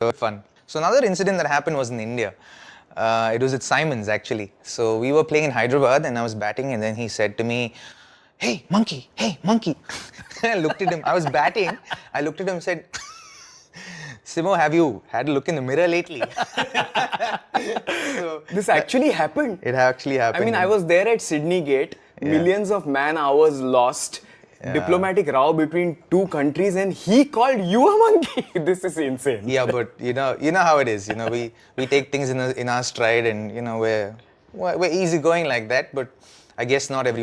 fun. So another incident that happened was in India. It was at Symonds actually. So we were playing in Hyderabad and I was batting, and then he said to me, hey monkey. I looked at him, I was batting, I looked at him and said, Symo, have you had a look in the mirror lately? So, This actually happened. it actually happened. I mean, I was there at Sydney Gate, millions of man-hours lost, diplomatic row between two countries, and he called you a monkey. This is insane. Yeah, but you know how it is. We take things in our stride, and we're easygoing like that. But I guess not everyone